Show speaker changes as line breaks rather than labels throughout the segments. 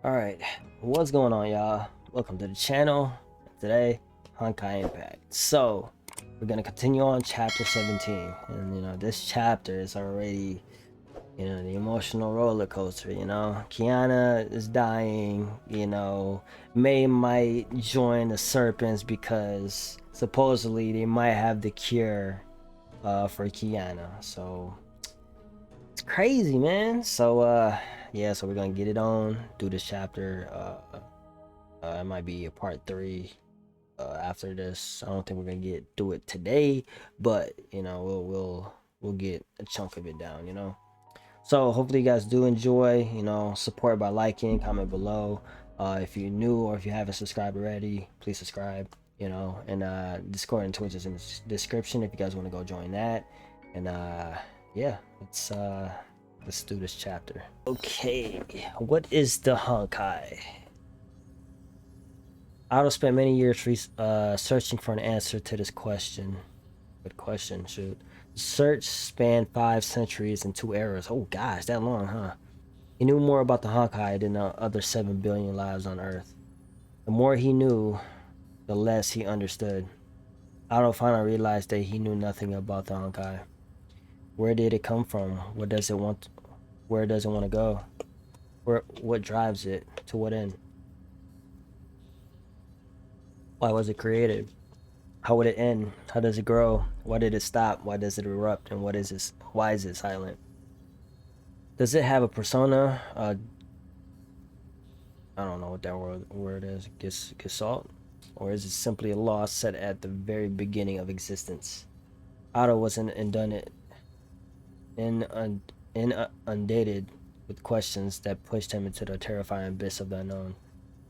Alright, what's going on, y'all? Welcome to the channel. Today, Honkai Impact. So, we're gonna continue on chapter 17. And this chapter is already, the emotional roller coaster, Kiana is dying, MEI might join the Serpents because supposedly they might have the cure for Kiana. So, it's crazy, man. So, yeah, so we're gonna get it on, do this chapter. It might be a part 3 after this. I don't think we're gonna do it today, but we'll get a chunk of it down, So hopefully you guys do enjoy, support by liking, comment below. If you're new or if you haven't subscribed already, please subscribe, and Discord and Twitch is in the description if you guys want to go join that. And yeah, let's do this chapter. Okay, what is the Honkai? Otto spent many years searching for an answer to this question. Good question, shoot. The search spanned 5 centuries and 2 eras. Oh gosh, that long, huh? He knew more about the Honkai than the other 7 billion lives on Earth. The more he knew, the less he understood. Otto finally realized that he knew nothing about the Honkai. Where did it come from? Where does it want to go? What drives it? To what end? Why was it created? How would it end? How does it grow? Why did it stop? Why does it erupt? And why is it silent? Does it have a persona? I don't know what that word is. Gestalt? Or is it simply a law set at the very beginning of existence? Otto was inundated with questions that pushed him into the terrifying abyss of the unknown.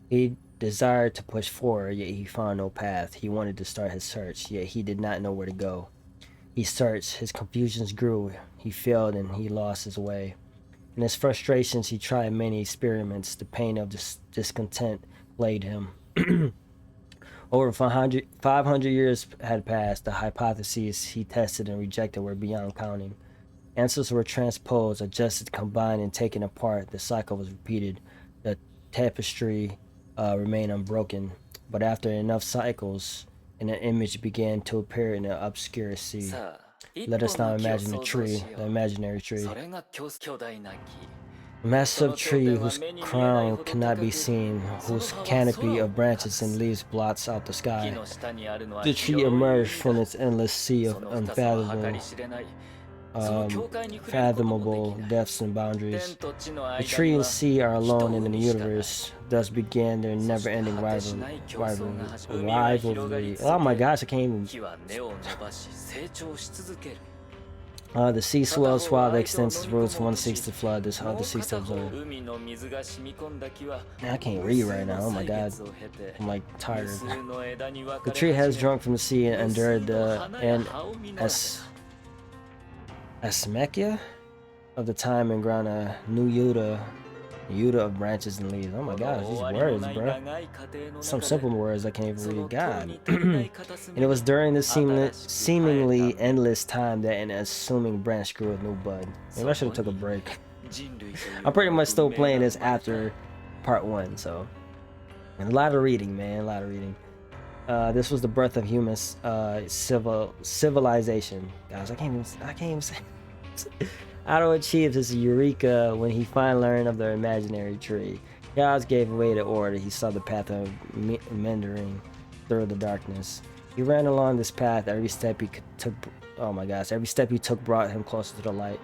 He desired to push forward, yet he found no path. He wanted to start his search, yet he did not know where to go. He searched, his confusions grew, he failed, and he lost his way. In his frustrations, he tried many experiments. The pain of discontent plagued him. Over 500 years had passed. The hypotheses he tested and rejected were beyond counting. Answers were transposed, adjusted, combined, and taken apart. The cycle was repeated. The tapestry remained unbroken. But after enough cycles, an image began to appear in the obscurity. Let us now imagine the tree, the imaginary tree. A massive tree whose crown cannot be seen, whose canopy of branches and leaves blots out the sky. The tree emerged from its endless sea of fathomable depths and boundaries. The tree and sea are alone in the universe. Thus began their never-ending rivalry. Oh my gosh, I can't even. The sea swells while it extends its roots. One seeks to flood, this other seeks to absorb. I can't read right now. Oh my god, I'm like tired. The tree has drunk from the sea and endured the Asmekia of the time and ground a new Yuta of branches and leaves. Oh my gosh, these words, bro. Some simple words I can't even read. God. And it was during this seemingly endless time that an assuming branch grew a new bud. Maybe I should have took a break. I'm pretty much still playing this after part 1, so. And a lot of reading, man, a lot of reading. This was the birth of human civilization. Guys, I can't even say. Otto achieved his eureka when he finally learned of the imaginary tree. Gods gave away the order. He saw the path of meandering through the darkness. He ran along this path. Every step he took, oh my gosh, every step he took brought him closer to the light.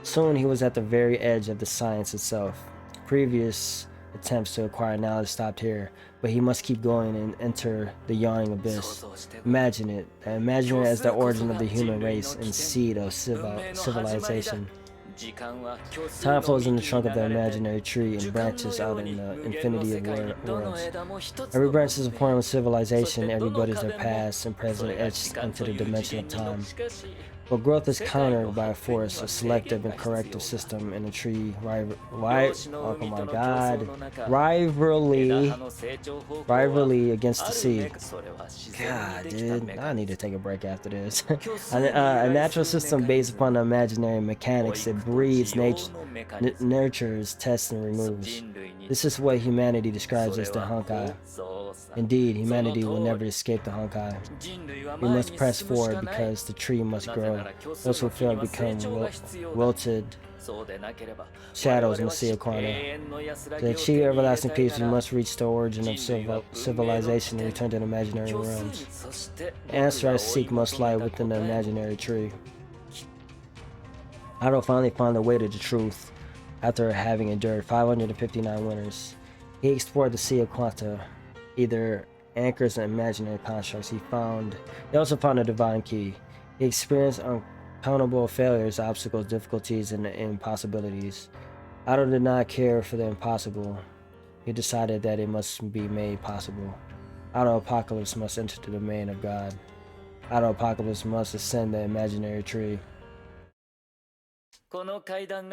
Soon he was at the very edge of the science itself. Previous attempts to acquire knowledge stopped here, but he must keep going and enter the yawning abyss. Imagine it. Imagine it as the origin of the human race and seed of civilization. Time flows in the trunk of the imaginary tree and branches out in the infinity of worlds. Every branch is a point of civilization, every bud is their past and present etched into the dimension of time. But growth is countered by a force, a selective and corrective system in a tree. Oh my god. Rivalry against the sea. God, dude. I need to take a break after this. A natural system based upon the imaginary mechanics. It breeds, nurtures, tests, and removes. This is what humanity describes as the Honkai. Indeed, humanity will never escape the Honkai. We must press forward because the tree must grow. Those who fail become wilted shadows in the sea of Quana. To achieve everlasting peace, we must reach the origin of civilization and return to the imaginary realms. The answer I seek must lie within the imaginary tree. Ado finally found the way to the truth after having endured 559 winters. He explored the Sea of Quanta, either anchors and imaginary constructs. He also found a divine key. He experienced uncountable failures, obstacles, difficulties, and impossibilities. Ado did not care for the impossible. He decided that it must be made possible. Ado Apocalypse must enter the domain of God. Ado Apocalypse must ascend the imaginary tree. I'm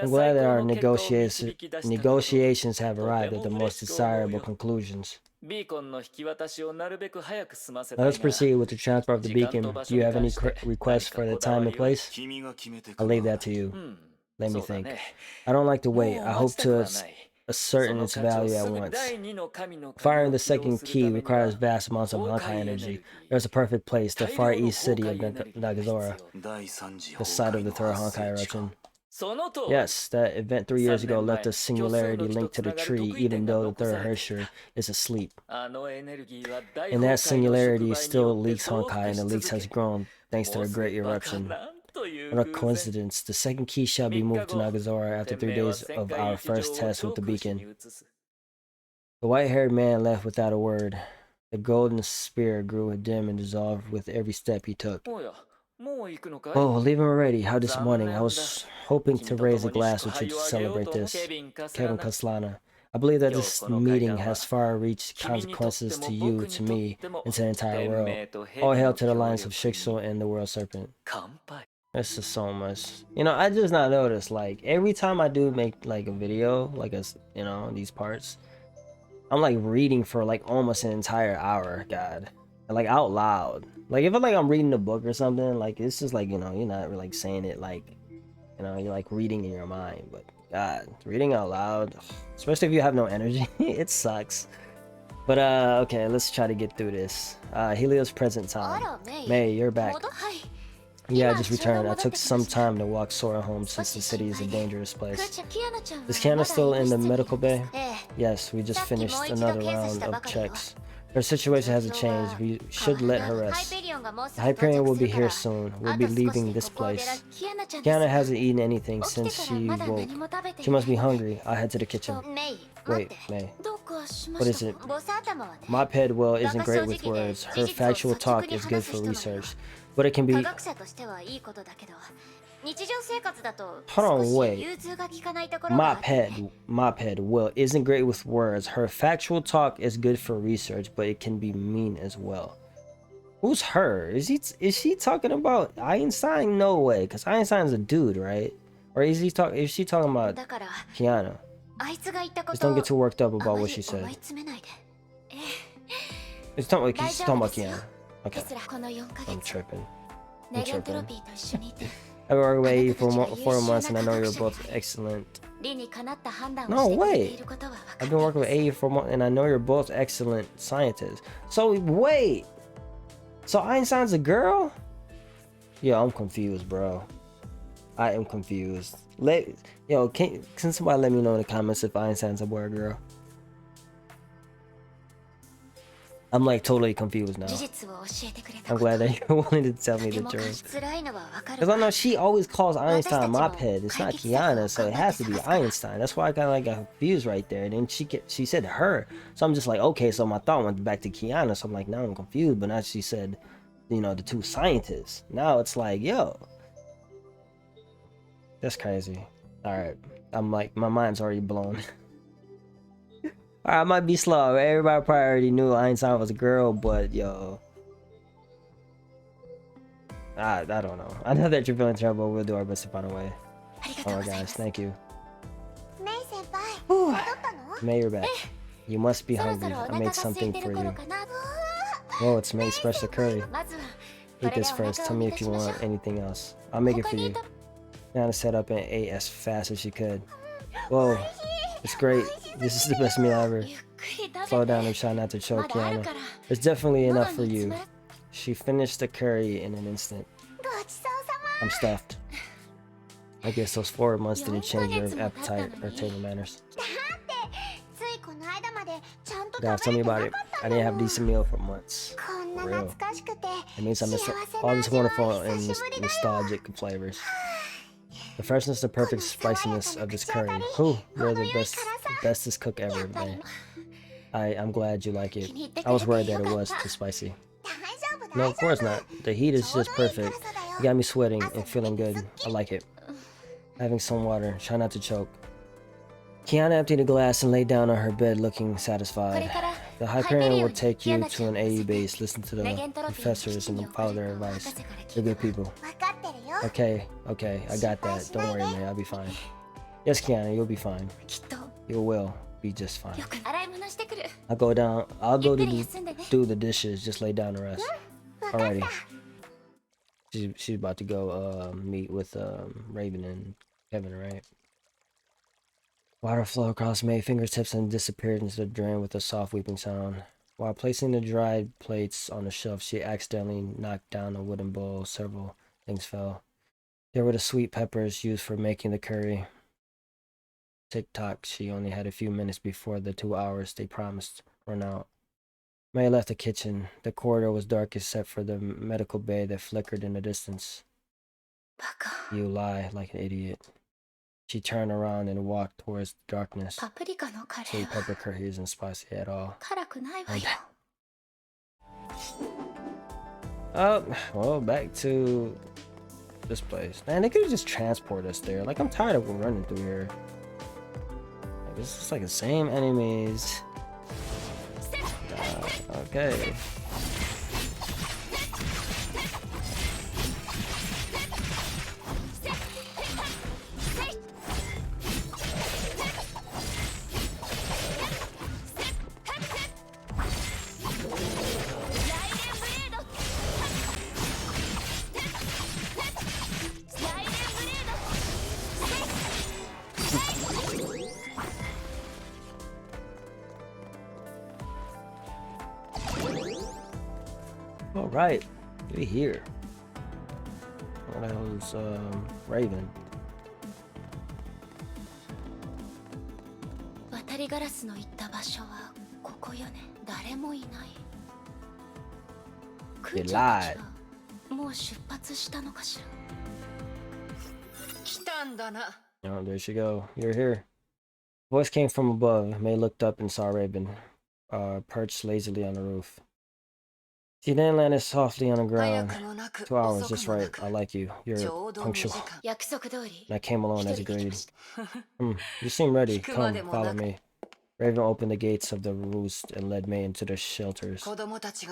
glad that our negotiations have arrived at the most desirable conclusions. Now let's proceed with the transfer of the beacon. Do you have any requests for the time and place? I'll leave that to you. Let me think. I don't like to wait. I hope to ascertain its value at once. Firing the second key requires vast amounts of Honkai energy. There's a perfect place, the far east city of Nagazora, the site of the third Honkai eruption. Yes, that event 3 years ago left a singularity linked to the tree, even though the third Herrscher is asleep. And that singularity still leaks Honkai, and the leaks has grown thanks to the great eruption. What a coincidence. The second key shall be moved to Nagazora after 3 days of our first test with the beacon. The white-haired man left without a word. The golden spear grew dim and dissolved with every step he took. Oh, leaving already. How disappointing. I was hoping to raise a glass with you to celebrate this. Kevin Kaslana. I believe that this meeting has far-reached consequences to you, to me, and to the entire world. All hail to the Alliance of Shixel and the World Serpent. This is so much. You know, I just not noticed, like, every time I do make, like, a video, like, these parts, I'm, like, reading for, like, almost an entire hour, God. Like, out loud. Like, if I'm reading a book or something, like, it's just, like, you know, you're not really, like, saying it, like, you know, you're, like, reading in your mind. But, God, reading out loud, especially if you have no energy, it sucks. But, okay, let's try to get through this. Helios present time. Mei, you're back. Yeah, I just returned. I took some time to walk Sora home since the city is a dangerous place. Is Kiana still in the medical bay? Yes, we just finished another round of checks. Her situation hasn't changed. We should let her rest. The Hyperion will be here soon. We'll be leaving this place. Kiana hasn't eaten anything since she woke. She must be hungry. I'll head to the kitchen. Wait, Mei. What is it? Mophead Will isn't great with words. Her factual talk is good for research. But it can be... Hold on, wait. Mophead Will isn't great with words. Her factual talk is good for research, but it can be mean as well. Who's her? Is she talking about Einstein? No way, because Einstein's a dude, right? Or is she talking about Kiana? Just don't get too worked up about what she said. She's talking about Kiana. Okay. I'm tripping. I've been working with AE for 4 months and I know you're both excellent. No, wait. I've been working with AE for months and I know you're both excellent scientists. So, wait. So Einstein's a girl? Yo, I'm confused, bro. I am confused. Can somebody let me know in the comments if Einstein's a boy or girl? I'm like totally confused now. I'm glad that you're willing to tell me the truth. Because I know she always calls Einstein Mophead. It's not Kiana, so it has to be Einstein. That's why I kind of like got confused right there. And then she said her. So I'm just like, okay, so my thought went back to Kiana. So I'm like, now I'm confused. But now she said, you know, the two scientists. Now it's like, yo. That's crazy. Alright. I'm like, my mind's already blown. I might be slow. Everybody probably already knew Einstein was a girl, but yo. I don't know. I know that you're feeling terrible. We'll do our best to find a way. Oh my gosh, thank you. Whew. Mei, you're back. You must be hungry. I made something for you. Whoa, it's Mei's special curry. Eat this first. Tell me if you want anything else. I'll make it for you. Kiana sat up and ate as fast as she could. Whoa, it's great. This is the best meal ever. Slow down and try not to choke, Kiana. It's definitely enough for you. She finished the curry in an instant. I'm stuffed. I guess those 4 months didn't change your appetite or table manners. Guys, tell me about it. I didn't have a decent meal for months. For real. It means I miss all this wonderful and nostalgic flavors. The freshness, the perfect spiciness of this curry. Whew, you're the bestest cook ever, man. I'm glad you like it. I was worried that it was too spicy. No, of course not. The heat is just perfect. You got me sweating and feeling good. I like it. Having some water. Try not to choke. Kiana emptied a glass and lay down on her bed looking satisfied. The Hyperion will take you to an AE base. Listen to the professors and follow their advice. They're good people. Okay, I got that. Don't worry, man. I'll be fine. Yes, Kiana, you'll be fine. You will be just fine. I'll go to do the dishes. Just lay down and rest. Alrighty. She's about to go meet with Raven and Kevin, right? Water flowed across May's fingertips and disappeared into the drain with a soft weeping sound. While placing the dried plates on the shelf, she accidentally knocked down a wooden bowl. Several things fell. There were the sweet peppers used for making the curry. Tick-tock, she only had a few minutes before the 2 hours they promised run out. May left the kitchen. The corridor was dark except for the medical bay that flickered in the distance. You lie like an idiot. She turned around and walked towards the darkness. Sweet pepper curry isn't spicy at all. Oh, well, back to this place. Man, they could just transport us there. Like, I'm tired of running through here. Like, it's just like the same enemies. Okay. All right, we here. What else? Raven. You lied. Oh, there she go. You're here. Voice came from above. May looked up and saw Raven, perched lazily on the roof. She then landed softly on the ground. 2 hours, just right. I like you. You're punctual. And I came alone as agreed. You seem ready. Come, follow me. Raven opened the gates of the roost and led May into the shelters.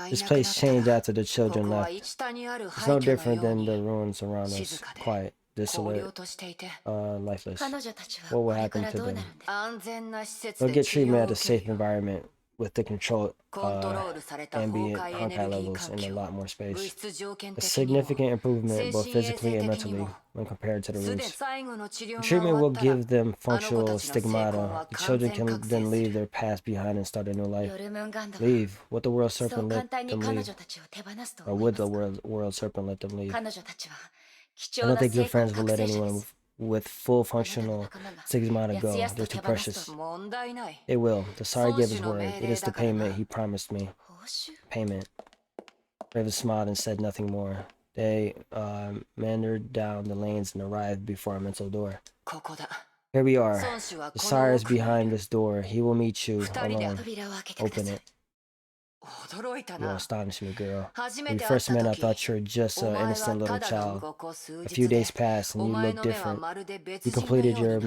This place changed after the children left. It's no different than the ruins around us. Quiet, desolate, lifeless. What will happen to them? They'll get treatment at a safe environment with the controlled ambient Honkai levels and a lot more space. A significant improvement both physically and mentally when compared to the roots. The treatment will give them functional stigmata. The children can then leave their past behind and start a new life. Leave. Would the world serpent let them leave? Or would the world serpent let them leave? I don't think your friends will let anyone with full functional stigmata go. They're too precious. It will. The Tsar gave his word. It is the payment he promised me. Payment. Raven smiled and said nothing more. They meandered down the lanes and arrived before a mental door. Here we are. The Tsar is behind this door. He will meet you alone. Open it. You astonish me, girl. When we first met, I thought you were just an innocent little child. A few days passed, and you looked different. You completed your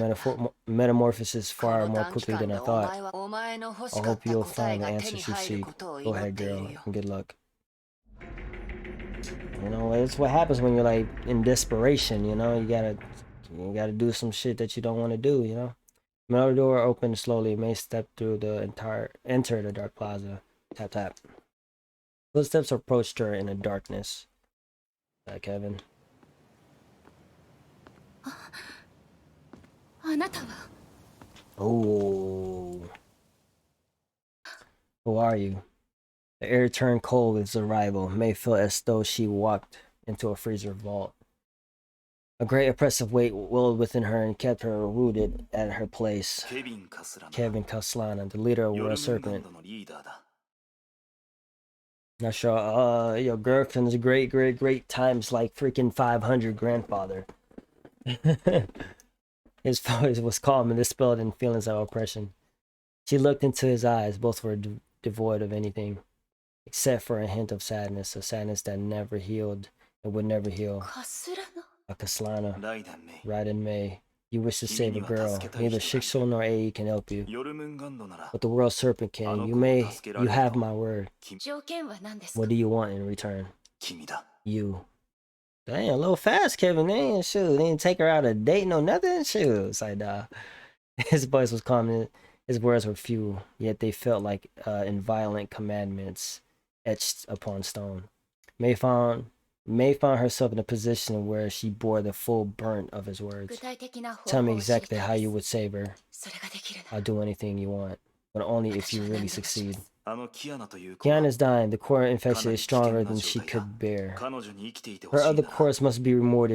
metamorphosis far more quickly than I thought. I hope you'll find the answers you seek. Go ahead, girl, and good luck. You know, it's what happens when you're like in desperation. You know, you gotta do some shit that you don't want to do. You know. Metal door opened slowly. May step through enter the dark plaza. Tap tap. Footsteps approached her in the darkness. Kevin.
あなたは
Oh. Who are you? The air turned cold with his arrival. May felt as though she walked into a freezer vault. A great oppressive weight welled within her and kept her rooted at her place. Kevin Kaslana, the leader of World Serpent. Not sure. Your girlfriend's great times like freaking 500 grandfather. His voice was calm and dispelled in feelings of oppression. She looked into his eyes. Both were devoid of anything, except for a hint of sadness, a sadness that never healed and would never heal. A Kaslana, Raiden Mei, you wish to save a girl. Neither Shikso nor Ei can help you, but the World Serpent can. You have my word. What do you want in return? You. Dang, a little fast, Kevin. Man, shoot, they didn't take her out a date, no nothing. Shoot, it's like, His voice was calm, and his words were few, yet they felt like inviolate commandments etched upon stone. May found herself in a position where she bore the full brunt of his words. Tell me exactly how you would save her. I'll do anything you want, but only if you really succeed. Kiana's dying. The core infection is stronger than she could bear. Her other cores must be removed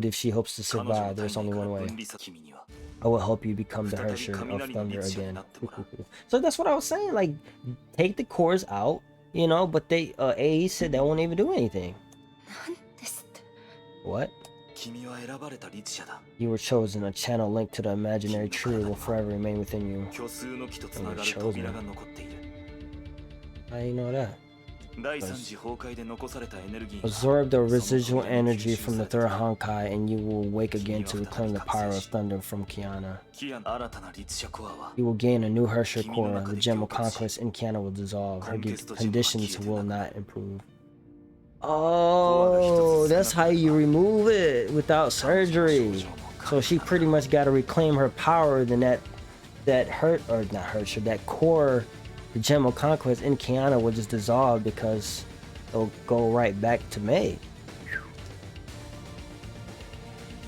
if she hopes to survive. There's only one way. I will help you become the Hersher of Thunder again. So that's what I was saying. Like, take the cores out, you know, but they A said that won't even do anything. What? You were chosen. A channel linked to the imaginary tree will forever remain within you. You were chosen. How do you know that? Absorb the residual energy from the third Honkai and you will wake again to reclaim the power of thunder from Kiana. You will gain a new Hersher core. The gem of conquest in Kiana will dissolve. Her conditions will not improve. Oh, that's how you remove it without surgery. So she pretty much got to reclaim her power. Then that core, the gem of conquest in Kiana will just dissolve because it'll go right back to Mei.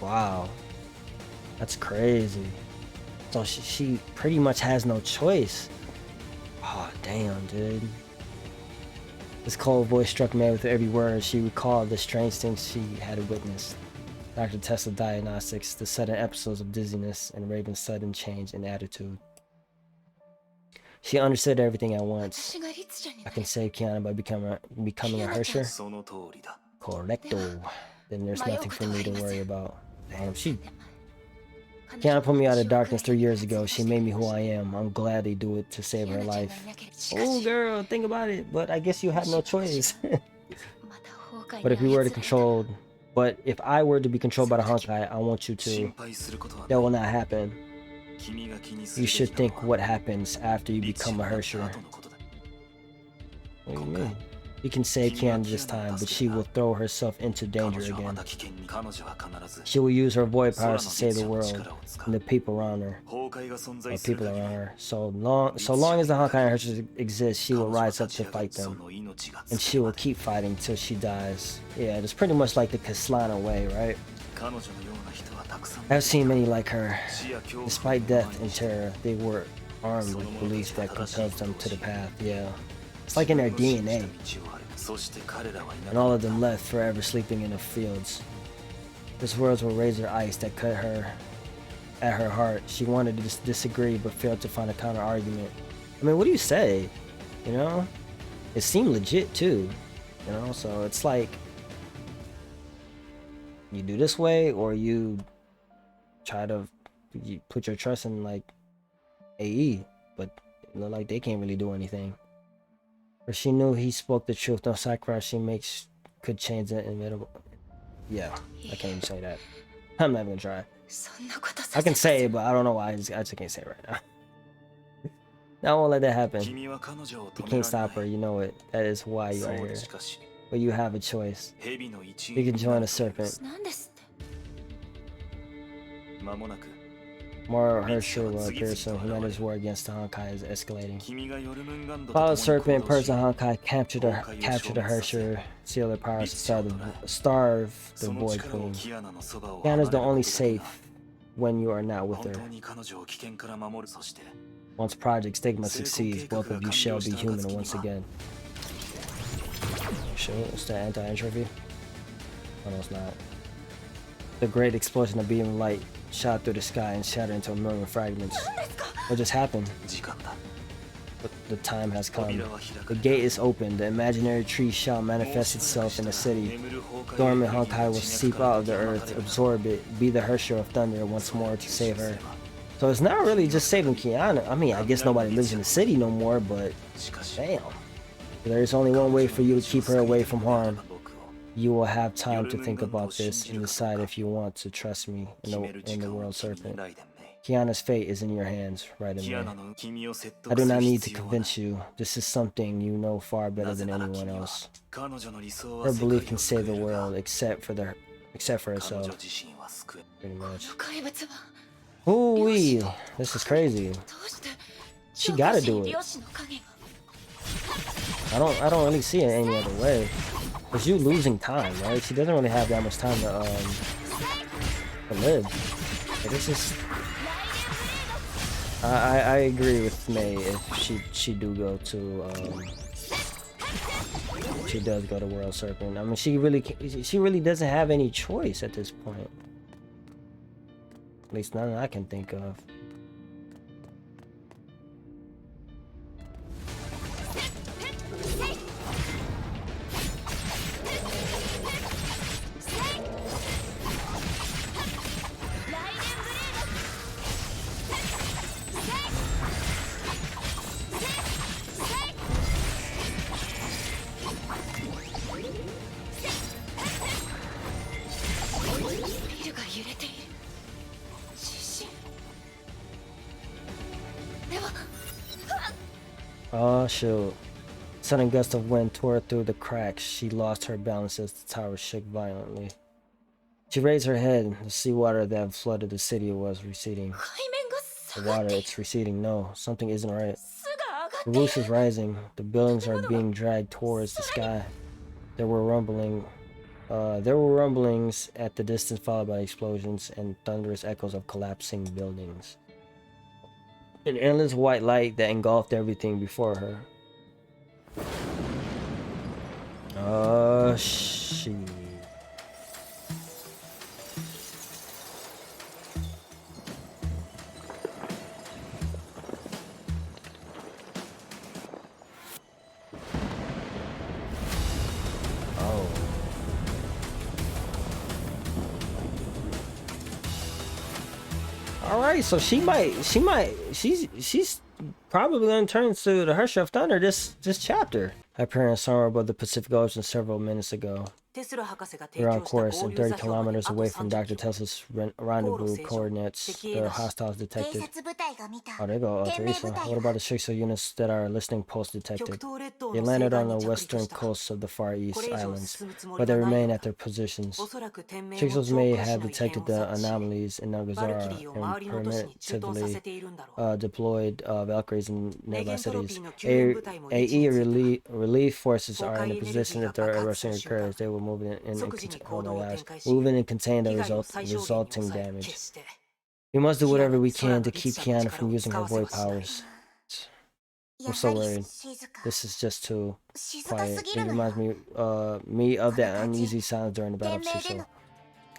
Wow, that's crazy. So she pretty much has no choice. Oh damn, dude. This cold voice struck Mei with every word. She recalled the strange things she had witnessed. Dr. Tesla diagnostics, the sudden episodes of dizziness, and Raven's sudden change in attitude. She understood everything at once. I can save Kiana by becoming a Hersher? Correcto. Then there's nothing for me to worry about. Damn, Kiana put me out of darkness 3 years ago. She made me who I am. I'm glad they do it to save her life. Oh girl, think about it. But I guess you had no choice. But if I were to be controlled by the Honkai, I want you to. That will not happen. You should think what happens after you become a Hersher. What do you mean? You can save Kiana this time, but she will throw herself into danger again. She will use her void powers to save the world and the people around her. So long as the Honkai Hershers exist, she will rise up to fight them. And she will keep fighting till she dies. Yeah, it's pretty much like the Kaslana way, right? I've seen many like her. Despite death and terror, they were armed with beliefs that compelled them to the path. Yeah. It's like in their DNA. And all of them left forever sleeping in the fields. His words were razor ice that cut her at her heart. She wanted to disagree but failed to find a counter argument. I mean, what do you say? You know? It seemed legit too. You know, so it's like you do this way or you try to put your trust in like AE, but it looked like they can't really do anything. For she knew he spoke the truth. No sacrifice she makes could change the inevitable. Yeah, I can't even say that. I'm not even gonna try. I can say it, but I don't know why. I just can't say it right now. I won't let that happen. You can't stop her. You know it. That is why you are here. but you have a choice. You can join a serpent. More Herschel will appear soon. Humanity's war against the Honkai is escalating. Follow Serpent, Person Honkai, capture the Herschel, seal their powers, starve the Void Queen. Kiana's the only safe when you are not with her. Once Project Stigma succeeds, both of you shall be human once again. Sure, it's the anti-entropy? Oh, no, it's not. The great explosion of beam light shot through the sky and shattered into a million fragments. What just happened? But the time has come. The gate is open. The imaginary tree shall manifest itself in the city. Dormant Honkai will seep out of the earth, absorb it, be the Herschel of Thunder once more to save her. So it's not really just saving Kiana. I mean, I guess nobody lives in the city no more, but damn. There's only one way for you to keep her away from harm. You will have time to think about this and decide if you want to trust me in the World Serpent. Kiana's fate is in your hands, right in there. I do not need to convince you. This is something you know far better than anyone else. Her belief can save the world, except for herself. Pretty much. Ooh-wee, this is crazy. She gotta do it. I don't really see it any other way. Cause you losing time, right? She doesn't really have that much time to live. But this is. I agree with MEI if she do go to she does go to World Serpent. I mean, she really doesn't have any choice at this point. At least none that I can think of. Oh shoot. Sudden gust of wind tore through the cracks. She lost her balance as the tower shook violently. She raised her head. The seawater that flooded the city was receding. The water, it's receding. No, something isn't right. The roof is rising. The buildings are being dragged towards the sky. There were rumblings at the distance, followed by explosions and thunderous echoes of collapsing buildings. An endless white light that engulfed everything before her. Oh, shit. Alright, so she's probably gonna turn to the Herschel of Thunder this chapter. I appeared in somewhere above the Pacific Ocean several minutes ago. We're on course and 30 kilometers away from Dr. Tesla's rendezvous coordinates. There are hostiles detected. Oh, there you go, Teresa. What about the Shixo units that are listening post detected? They landed on the western coast of the Far East Islands, but they remain at their positions. Shixos may have detected the anomalies in Nagazara and primitively deployed Valkyries in nearby cities. AE relief forces are in a position if their eruption occurs. They will move in and contain the resulting damage. We must do whatever we can to keep Kiana from using her void powers. I'm so worried. This is just too quiet. It reminds me of that uneasy silence during the battle of Shixo.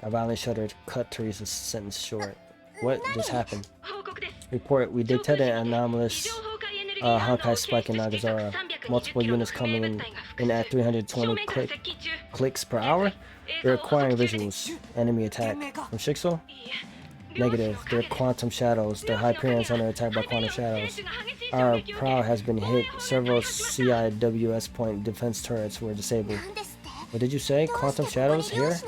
I violently shuddered, cut Teresa's sentence short. What just happened? Report, we detected an anomalous Honkai spike in Nagazara. Multiple units coming in at 320 clicks per hour. They're acquiring visuals. Enemy attack. From Shixo? Negative. They're quantum shadows. Their Hyperions under attack by quantum shadows. Our prow has been hit. Several CIWS point defense turrets were disabled. What did you say? Quantum shadows here?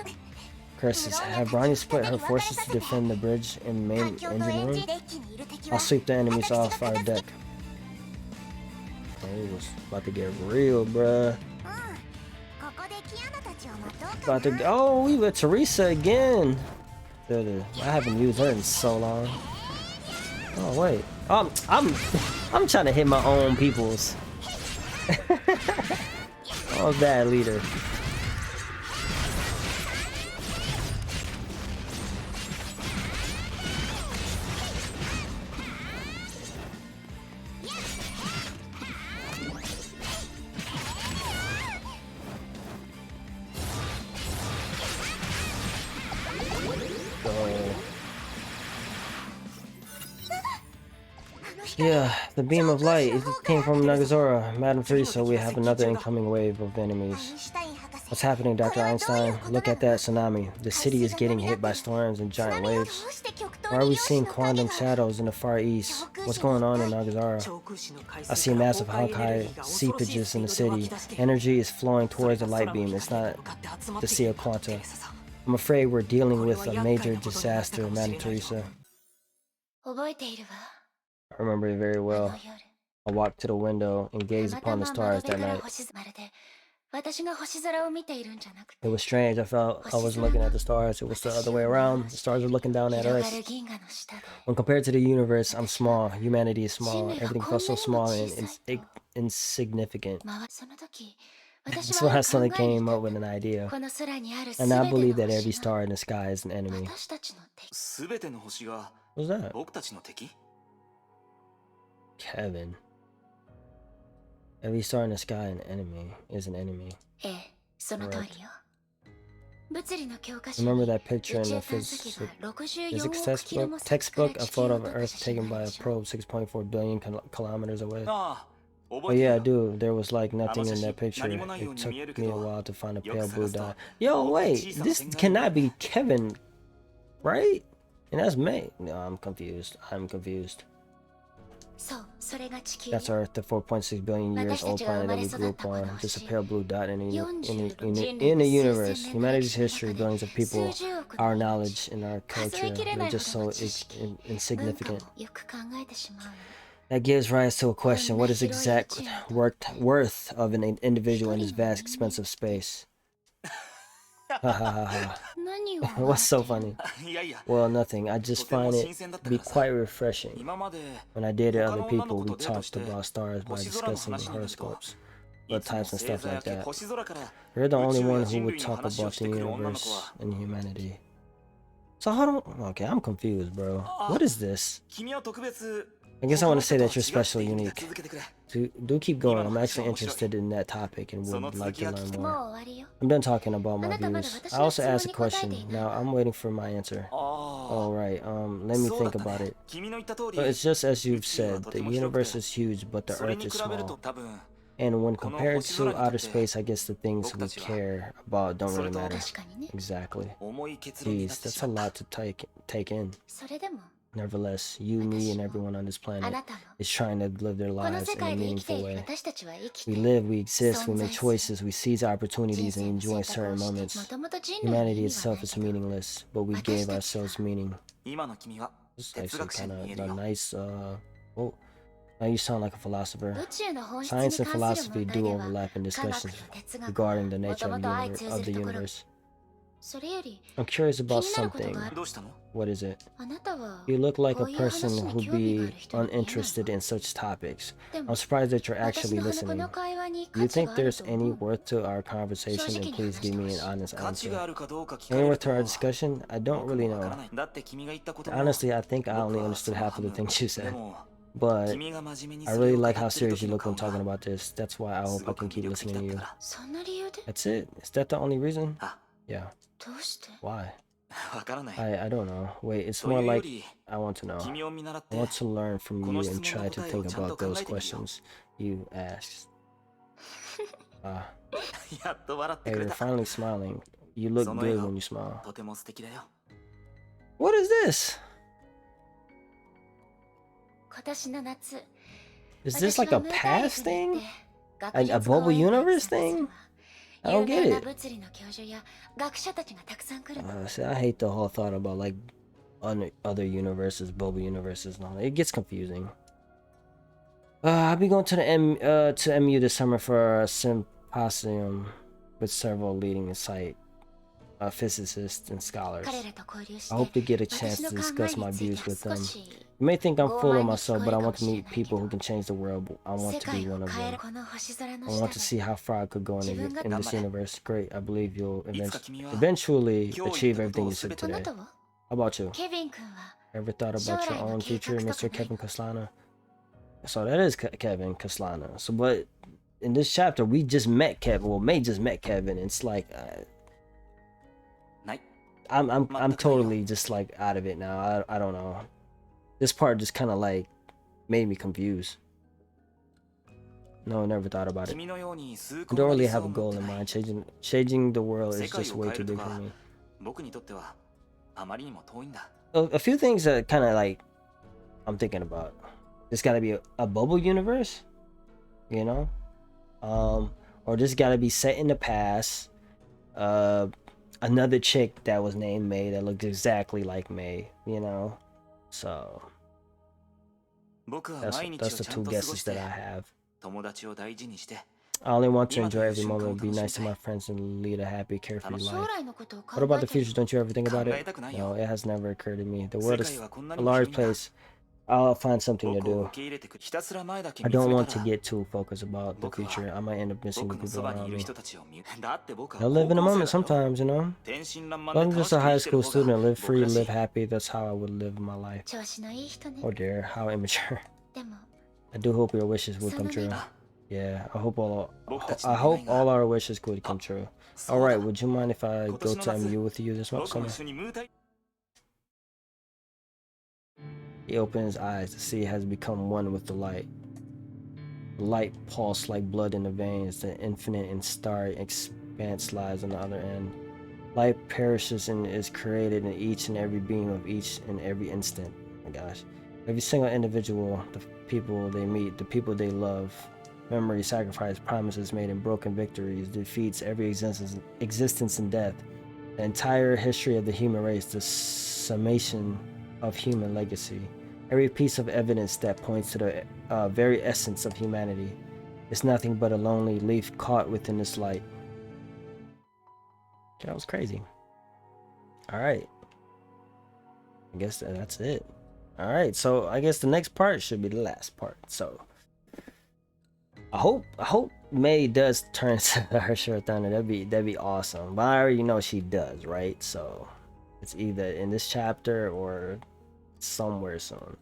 Curses. Have Briny split her forces to defend the bridge and main engine room? I'll sweep the enemies off our deck. Oh, it was about to get real, bruh. About to go. Oh, we with Teresa again. I haven't used her in so long. Oh wait. I'm trying to hit my own peoples. Oh, bad leader. Yeah, the beam of light. It came from Nagazora. Madam Teresa, we have another incoming wave of enemies. What's happening, Dr. Einstein? Look at that tsunami. The city is getting hit by storms and giant waves. Why are we seeing quantum shadows in the far east? What's going on in Nagazora? I see massive Honkai seepages in the city. Energy is flowing towards the light beam. It's not the Sea of Quanta. I'm afraid we're dealing with a major disaster, Madam Teresa. I remember it very well. I walked to the window and gazed upon the stars that night. It was strange. I felt I was looking at the stars. It was the other way around. The stars were looking down at us. When compared to the universe, I'm small. Humanity is small. Everything felt so small and insignificant. That's when I suddenly came up with an idea. And I believe that every star in the sky is an enemy. What's that? Kevin. Every star in the sky an enemy is an enemy. Correct. Remember that picture in the physics textbook? A photo of Earth taken by a probe 6.4 billion kilometers away. Oh yeah, I do. There was like nothing in that picture. It took me a while to find a pale blue dot. Yo, wait. This cannot be Kevin, right? And that's MEI. No, I'm confused. That's Earth, the 4.6 billion years old planet that we grew up on. Just a pale blue dot in the universe. Humanity's history, billions of people, our knowledge and our culture, they're just so insignificant. That gives rise to a question: what is the exact worth of an individual in this vast, expensive space? What's so funny? Well, nothing. I just find it to be quite refreshing. When I dated other people, we talked about stars by discussing horoscopes, blood types, and stuff like that. You're the only one who would talk about the universe and humanity. So how do... Okay, I'm confused, bro. What is this? I guess I want to say that you're special, unique. Do keep going. I'm actually interested in that topic and would like to learn more. I'm done talking about my views. I also asked a question. Now I'm waiting for my answer. Alright, let me think about it. But it's just as you've said, the universe is huge, but the Earth is small. And when compared to outer space, I guess the things we care about don't really matter. Exactly. Jeez, that's a lot to take in. Nevertheless, you, me, and everyone on this planet is trying to live their lives in a meaningful way. We live, we exist, we make choices, we seize opportunities and enjoy certain moments. Humanity itself is meaningless, but we gave ourselves meaning. This is actually kind of a nice, oh, now you sound like a philosopher. Science and philosophy do overlap in discussions regarding the nature of the universe. I'm curious about something. What is it? You look like a person who'd be uninterested in such topics. I'm surprised that you're actually listening. Do you think there's any worth to our conversation? And please give me an honest answer. Any worth to our discussion? I don't really know. Honestly, I think I only understood half of the things you said. But I really like how serious you look when talking about this. That's why I hope I can keep listening to you. That's it? Is that the only reason? Yeah. Why? I don't know. Wait, it's more like I want to know. I want to learn from you and try to think about those questions you asked. Hey, you're finally smiling. You look good when you smile. What is this? Is this like a past thing? A Global Universe thing? I don't get it. See, I hate the whole thought about like other universes, Boba universes, and all that. It gets confusing. I'll be going to the MU this summer for a symposium with several leading site physicists and scholars. I hope to get a chance to discuss my views with them. You may think I'm full of myself, but I want to meet people who can change the world. I want to be one of them. I want to see how far I could go in this universe. Great, I believe you'll eventually achieve everything you said today. How about you? Ever thought about your own future, Mr. Kevin Kaslana? So that is Kevin Kaslana. So, but in this chapter, we just met Kevin. Well, Mei just met Kevin. It's like I'm totally just like out of it now. I don't know. This part just kind of like made me confused. No, I never thought about it. I don't really have a goal in mind. Changing the world is just way too big for me. A few things that kind of like I'm thinking about. There's got to be a bubble universe, you know, or this got to be set in the past. Another chick that was named Mei that looked exactly like Mei, you know. So that's the two guesses that I have. I only want to enjoy every moment, be nice to my friends, and lead a happy, carefree life. What about the future? Don't you ever think about it? No, it has never occurred to me. The world is a large place. I'll find something to do. I don't want to get too focused about the future. I might end up missing the people around me. I live in a moment sometimes, you know. I'm just a high school student. Live free, live happy. That's how I would live my life. Oh dear, how immature. I do hope your wishes would come true. Yeah, I hope all our wishes could come true. All right, would you mind if I go to MU with you this summer? He opened his eyes to see he has become one with the light. Light pulse like blood in the veins. The infinite and starry expanse lies on the other end. Light perishes and is created in each and every beam of each and every instant. Oh my gosh. Every single individual, the people they meet, the people they love. Memory, sacrifice, promises made, and broken victories, defeats every existence and death. The entire history of the human race, the summation of human legacy. Every piece of evidence that points to the very essence of humanity is nothing but a lonely leaf caught within this light. That was crazy. All right. I guess that's it. All right. So I guess the next part should be the last part. So I hope Mei does turn into her short thunder. That'd be awesome. But I already know she does, right? So it's either in this chapter or somewhere soon.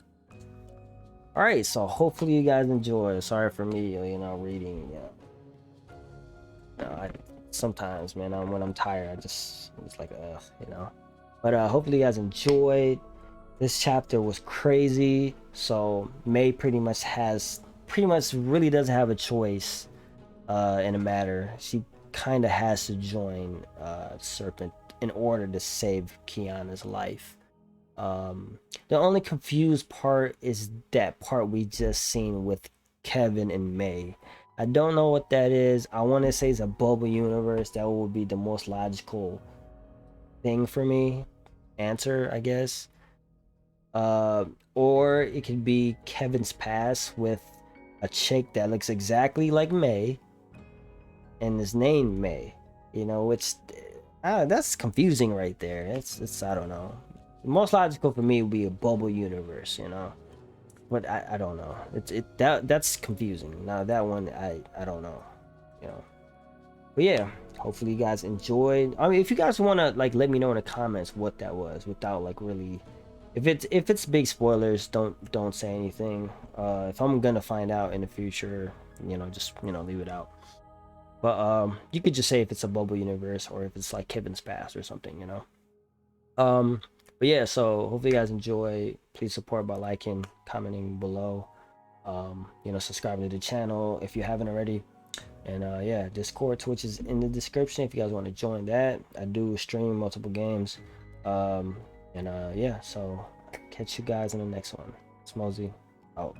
All right, so hopefully you guys enjoy. Sorry for me, you know, reading. Sometimes, man, when I'm tired, it's like, you know. But hopefully you guys enjoyed. This chapter was crazy. So Mei pretty much really doesn't have a choice in a matter. She kind of has to join Serpent in order to save Kiana's life. The only confused part is that part we just seen with Kevin and Mei. I don't know what that is. I want to say it's a bubble universe. That would be the most logical thing for me. Answer, I guess. Or it could be Kevin's past with a chick that looks exactly like Mei and is named Mei. You know, which that's confusing right there. It's I don't know. The most logical for me would be a bubble universe, you know. But I don't know. That's confusing. Now that one I don't know, you know. But yeah, hopefully you guys enjoyed. I mean, if you guys want to like let me know in the comments what that was without like really, if it's big spoilers, don't say anything. If I'm gonna find out in the future, you know, just, you know, leave it out. But you could just say if it's a bubble universe or if it's like Kevin's past or something, you know. But yeah, so hopefully you guys enjoy. Please support by liking, commenting below, you know, subscribing to the channel if you haven't already. And yeah, Discord, Twitch is in the description if you guys want to join that. I do stream multiple games. And yeah, so catch you guys in the next one. It's Mosey out.